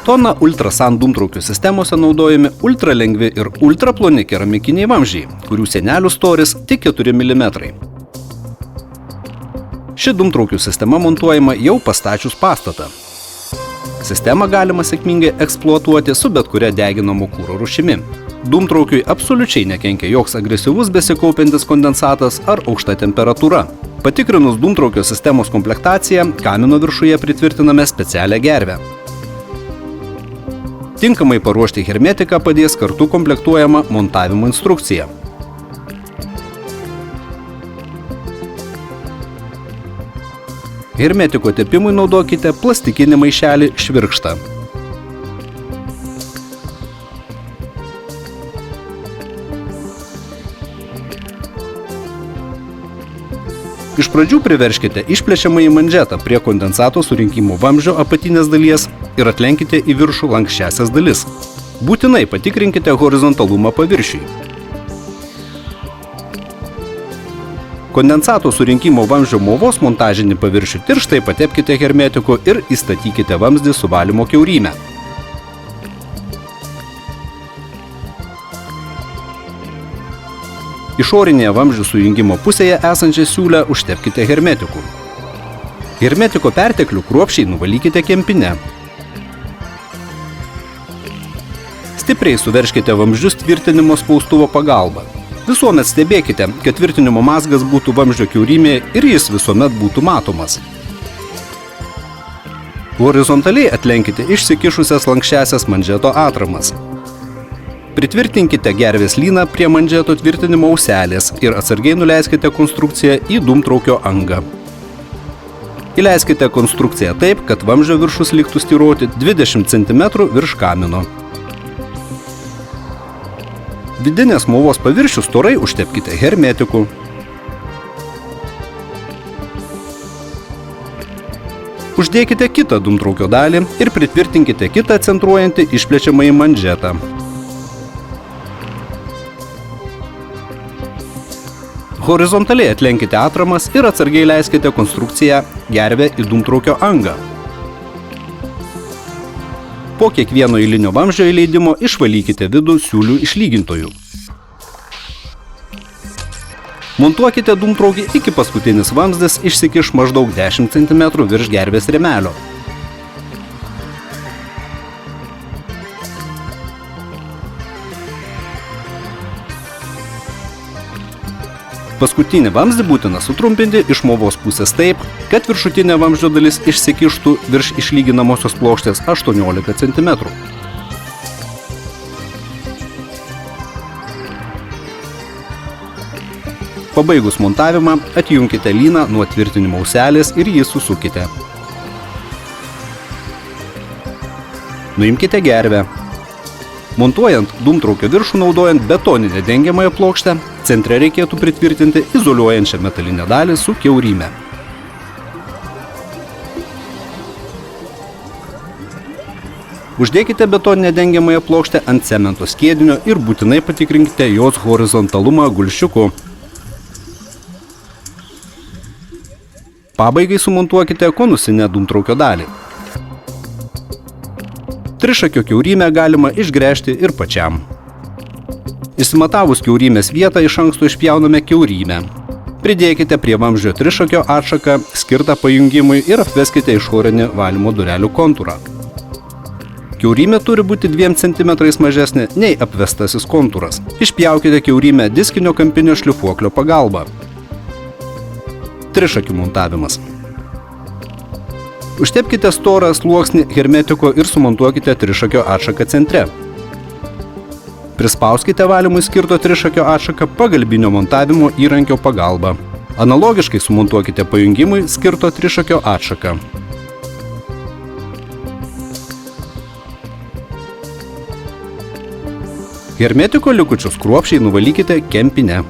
Tona Ultrasan dūmtraukių sistemose naudojami ultralengvi ir ultraploni keramikiniai vamzdžiai, kurių sienelių storis tik 4 mm. Ši dūmtraukių sistema montuojama jau pastačius pastatą. Sistemą galima sėkmingai eksploatuoti su bet kuria deginamo kuro rūšimi. Dūmtraukiui absoliučiai nekenkia joks agresyvus besikaupiantis kondensatas ar aukšta temperatūra. Patikrinus dūmtraukio sistemos komplektaciją, kamino viršuje pritvirtiname specialią gervę. Tinkamai paruošti hermetiką padės kartu komplektuojama montavimo instrukcija. Hermetiko tepimui naudokite plastikinį maišelį švirkštą. Iš pradžių priverškite išplečiamąjį manžetą prie kondensato surinkimo vamzdžio apatinės dalies ir atlenkite į viršų lanksčiąsias dalis. Būtinai patikrinkite horizontalumą paviršiui. Kondensato surinkimo vamzdžio movos montažinį paviršių tirštai patepkite hermetiku ir įstatykite vamzdį su valymo kiauryme. Išorinėje vamzdžių sujungimo pusėje esančią siūlę užtepkite hermetiku. Hermetiko perteklių kruopščiai nuvalykite kempine. Stipriai suveržkite vamzdžius tvirtinimo spaustuvo pagalba. Visuomet stebėkite, kad tvirtinimo mazgas būtų vamzdžio kiaurymėje ir jis visuomet būtų matomas. Horizontaliai atlenkite išsikišusias lanksčiąsias manžeto atramas. Pritvirtinkite gervės lyną prie manžeto tvirtinimo auselės ir atsargiai nuleiskite konstrukciją į dūmtraukio angą. Įleiskite konstrukciją taip, kad vamzdžio viršus liktų styroti 20 cm virš kamino. Vidinės movos paviršių storai užtepkite hermetiku. Uždėkite kitą dūmtraukio dalį ir pritvirtinkite kitą centruojantį išplečiamąjį manžetą. Horizontaliai atlenkite atramas ir atsargiai leiskite konstrukciją gervę į dūmtraukio angą. Po kiekvieno eilinio vamzdžio įleidimo išvalykite vidų siūlių išlygintojų. Montuokite dūmtraukį iki paskutinis vamzdis išsikiš maždaug 10 cm virš gervės rėmelio. Paskutinį vamzdį būtina sutrumpinti iš movos pusės taip, kad viršutinė vamzdžio dalis išsikištų virš išlyginamosios plokštės 18 cm. Pabaigus montavimą, atjunkite lyną nuo tvirtinimo auselės ir jį susukite. Nuimkite gervę. Montuojant dūmtraukio viršų naudojant betoninę dengiamąją plokštę, centre reikėtų pritvirtinti izoliuojančią metalinę dalį su kiauryme. Uždėkite betoninę dengiamąją plokštę ant cemento skiedinio ir būtinai patikrinkite jos horizontalumą gulščiuku. Pabaigai sumontuokite konusinę dūmtraukio dalį. Trišakio kiaurymę galima išgręžti ir pačiam. Įsimatavus kiaurymės vietą iš anksto išpjauname kiaurymę. Pridėkite prie vamzdžio trišakio atšaką skirtą pajungimui ir apveskite išorinį valymo durelių kontūrą. Kiaurymė turi būti 2 cm mažesnė nei apvestasis kontūras. Išpjaukite kiaurymę diskinio kampinio šlifuoklio pagalba. Trišakių montavimas. Užtepkite storą sluoksnį hermetiko ir sumontuokite trišakio atšaką centre. Prispauskite valymui skirto trišakio atšaką pagalbinio montavimo įrankio pagalba. Analogiškai sumontuokite pajungimui skirto trišakio atšaką. Hermetiko likučius kruopščiai nuvalykite kempine.